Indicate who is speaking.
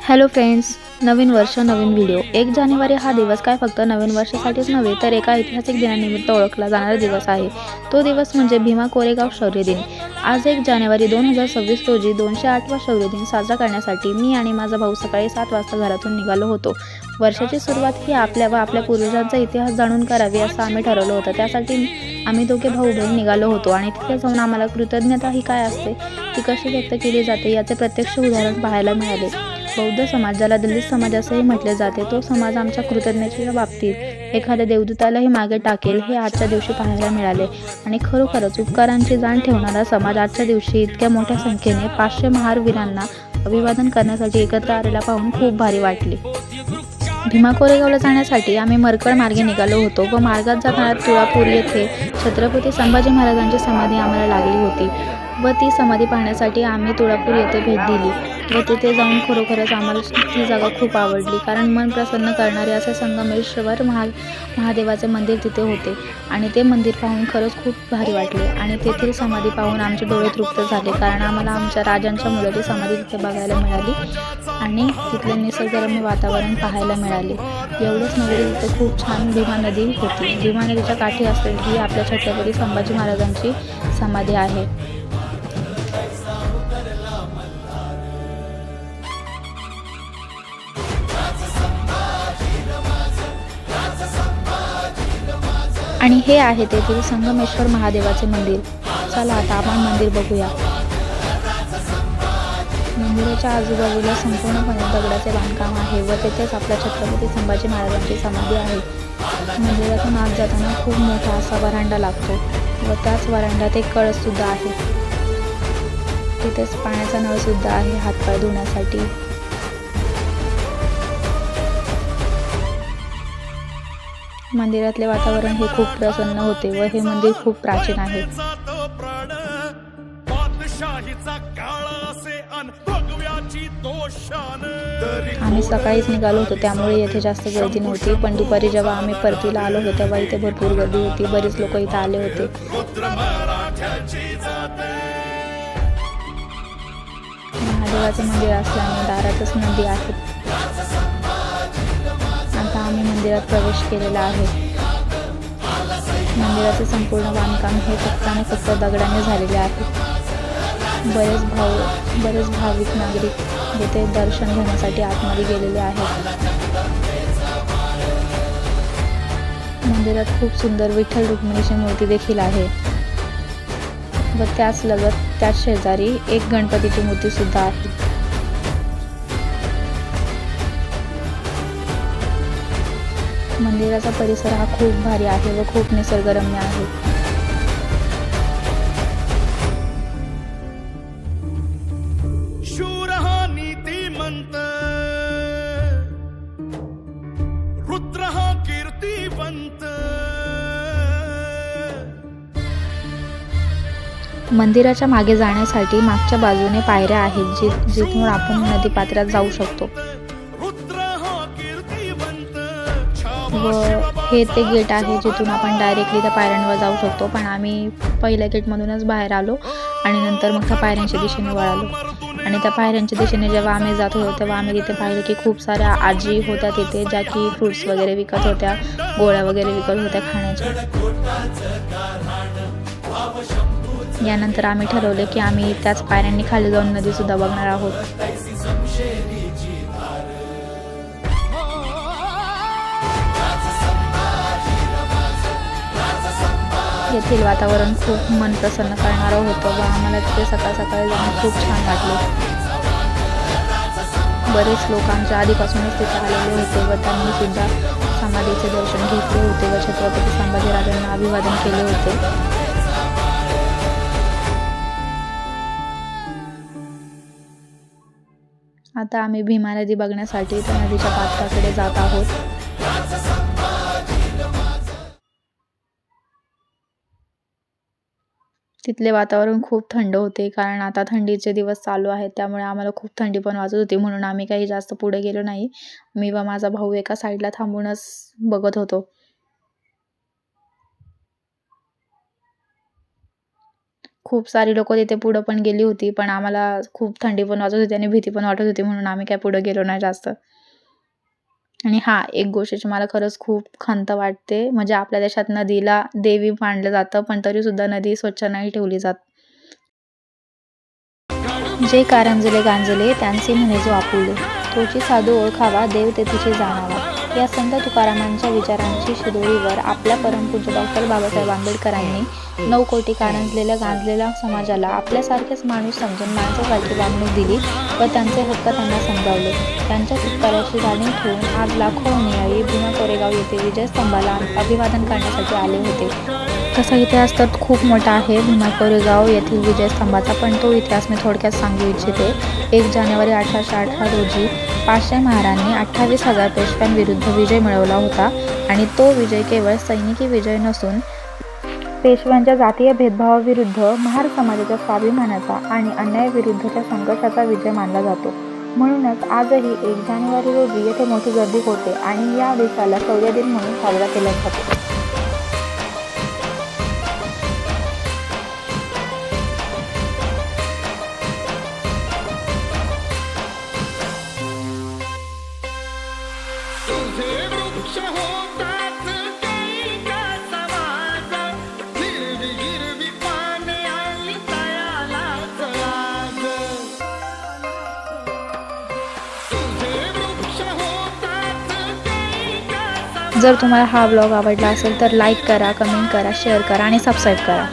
Speaker 1: Hello friends, नवीन वर्ष नवीन video. 1 जानेवारी हा दिवस काय फक्त नवीन वर्षासाठीच नव्हे तर एका ऐतिहासिक दिनानिमित्त ओळखला जाणारा दिवस आहे। तो दिवस म्हणजे भीमा कोरेगाव शौर्य दिन। आज 1 जानेवारी 2026 रोजी 208वा शौर्य दिन साजरा करण्यासाठी मी आणि माझा भाऊ सकाळी 7 वाजता घरातून निघालो होतो। वर्षाची सुरुवात ही आपल्या व आपल्या पूर्वजांचा इतिहास जाणून करावी असं आम्ही ठरवलं होतं। त्यासाठी आम्ही दोघे भाऊ बहीण निघालो होतो आणि तिथे जाऊन आम्हाला कृतज्ञता ही काय असते, ती कशी व्यक्त केली जाते याचे प्रत्यक्ष उदाहरण पाहायला मिळाले। बौद्ध समाज, ज्याला दलित समाज असेही म्हटले जाते, तो समाज आमच्या कृतज्ञतेच्या बाबतीत एखाद्या देवदूतालाही मागे टाकेल हे आजच्या दिवशी पाहायला मिळाले। आणि खरोखरच उपकारांची जाण ठेवणारा समाज आजच्या दिवशी इतक्या मोठ्या संख्येने 500 महार वीरांना अभिवादन करण्यासाठी एकत्र आलेला पाहून खूप भारी वाटले। भीमा कोरेगावला जाण्यासाठी आम्ही मरकळ मार्गे निघालो होतो व मार्गात जाताना तुळापूर येथे छत्रपती संभाजी महाराजांची समाधी आम्हाला लागली होती व ती समाधी पाहण्यासाठी आम्ही तुळापूर येथे भेट दिली व तिथे जाऊन खरोखरच आम्हाला ती जागा खूप आवडली, कारण मन प्रसन्न करणारे असे संगमेश्वर महादेवाचे मंदिर तिथे होते आणि ते मंदिर पाहून खरंच खूप भारी वाटले। आणि तेथील समाधी पाहून आमचे डोळे तृप्त झाले, कारण आम्हाला आमच्या राजांच्या मुलाची समाधी तिथे बघायला मिळाली आणि तिथले निसर्गरम्य वातावरण पाहायला मिळाले। एवढंच नव्हे, तिथे खूप छान भीमा नदी होती। भीमा नदीच्या काठी असलेली ही आपल्या छत्रपती संभाजी महाराजांची समाधी आहे। आणि हे आहे तेथील संगमेश्वर महादेवाचे मंदिर। चला आता आपण मंदिर बघूया। मंदिराच्या आजूबाजूला संपूर्णपणे दगडाचे बांधकाम आहे व तेथेच आपल्या छत्रपती संभाजी महाराजांची समाधी आहे। मंदिरातून आत जाताना खूप मोठा असा वरांडा लागतो व त्याच वरांड्यात एक कळस सुद्धा आहे। तिथेच पाण्याचा नळ सुद्धा आहे हातपाय धुण्यासाठी। मंदिरातले वातावरण हे खूप प्रसन्न होते व हे मंदिर खूप प्राचीन आहे। आम्ही सकाळीच निघालो होतो त्यामुळे येथे जास्त गर्दी नव्हती, पण दुपारी जेव्हा आम्ही परतीला आलो होतो तेव्हा इथे भरपूर गर्दी होती। बरेच लोक इथे आले होते। महादेवाचे मंदिर असल्याने दारातच नदी आहे। आता आम्ही मंदिरात प्रवेश केलेला आहे। मंदिराचे संपूर्ण बांधकाम हे फक्त आणि फक्त दगडाने झालेले आहे। बरेच भाविक नागरिक येथे दर्शन घेण्यासाठी आतमध्ये गेलेले आहेत। मंदिरात खूप सुंदर विठ्ठल रुक्मिणीची मूर्ती देखील आहे व त्याच शेजारी एक गणपतीची मूर्ती सुद्धा आहे। मंदिराचा परिसर हा खूप भारी आहे व खूप निसर्गरम्य आहे। शूर हा नीतिमंत, रुद्र हा कीर्तिवंत। मंदिराच्या मागे जाण्यासाठी मागच्या बाजूने पायऱ्या आहेत जिथून आपण नदीपात्रात जाऊ शकतो व हे ते गेट आहे जिथून आपण डायरेक्टली त्या पायऱ्यांवर जाऊ शकतो, पण आम्ही पहिल्या गेटमधूनच बाहेर आलो आणि नंतर मग त्या पायऱ्यांच्या दिशेने वळालो। आणि त्या पायऱ्यांच्या दिशेने जेव्हा आम्ही जात होतो तेव्हा आम्ही तिथे पाहिलं की खूप साऱ्या आजी होत्या तिथे, ज्या की फ्रूट्स वगैरे विकत होत्या, गोळ्या वगैरे विकत होत्या खाण्याच्या। यानंतर आम्ही ठरवले की आम्ही त्याच पायऱ्यांनी खाली जाऊन नदी सुद्धा बघणार आहोत। येथील वातावरण खूप मन प्रसन्न करणारं होतं व आम्हाला तिथे सकाळी जाऊन खूप छान वाटले। बरेच लोक आमच्या आधीपासूनच तिथे आलेले होते व त्यांनी सुद्धा समाधीचे दर्शन घेतले होते व छत्रपती संभाजीराजांना अभिवादन केले होते। आता आम्ही भीमा नदी बघण्यासाठी त्या नदीच्या पात्राकडे जात आहोत। तिथले वातावरण खूप थंड होते, कारण आता थंडीचे दिवस चालू आहेत त्यामुळे आम्हाला खूप थंडी पण वाजत होती, म्हणून आम्ही काही जास्त पुढे गेलो नाही। मी व माझा भाऊ एका साईडला थांबूनच बघत होतो। खूप सारी लोकं तिथे पुढं पण गेली होती. पण आम्हाला खूप थंडी पण वाजत होती आणि भीती पण वाटत होती म्हणून आम्ही काय पुढे गेलो नाही जास्त. आणि हां, एक गोष्टीची मला खरंच खूप खंत वाटते. म्हणजे आपल्या देशात नदीला देवी मानलं जातं, पण तरीसुद्धा नदी स्वच्छ नाही ठेवली जात. जे कारंजले गांजले त्यांचे म्हणे जो आपुले, तोची साधू ओळखावा देव तेथीची जाणावा. या संत तुकारामांच्या विचारांची शिदोरीवर आपल्या परमपूज्य डॉक्टर बाबासाहेब आंबेडकरांनी 9 कोटी कारंजलेल्या गांजलेल्या समाजाला आपल्यासारखेच माणूस समजून माणसासारखी वागणूक दिली व त्यांचे हक्क त्यांना समजावले. त्यांच्या सत्कार्याची जाणीव ठेवून आज लाखो अनुयायी भीमा कोरेगाव येथे विजयस्तंभाला अभिवादन करण्यासाठी आले होते. तसा इतिहास तर खूप मोठा आहे भीमा कोरेगाव येथील विजयस्तंभाचा, पण तो इतिहास मी थोडक्यात सांगू इच्छिते. 1 जानेवारी 1818 रोजी पाचशे महारांनी 28,000 पेशव्यांविरुद्ध विजय मिळवला होता आणि तो विजय केवळ सैनिकी विजय नसून पेशव्यांच्या जातीय भेदभावाविरुद्ध, महार समाजाच्या स्वाभिमानाचा आणि अन्यायाविरुद्धच्या संघर्षाचा विजय मानला जातो. म्हणूनच आजही 1 जानेवारी रोजी येथे मोठी गर्दी होते आणि या दिवसाला शौर्य दिन म्हणून साजरा केला जातो.
Speaker 2: तुझे वृक्ष होतात कैका समाज, हिरवी हिरवी पाने आली तयालाच आज. तुझे वृक्ष होतात कैका समाज.
Speaker 1: जर तुम्हाला हा ब्लॉग आवडला असेल तर लाईक करा, कमेंट करा, शेअर करा आणि सबस्क्राईब करा.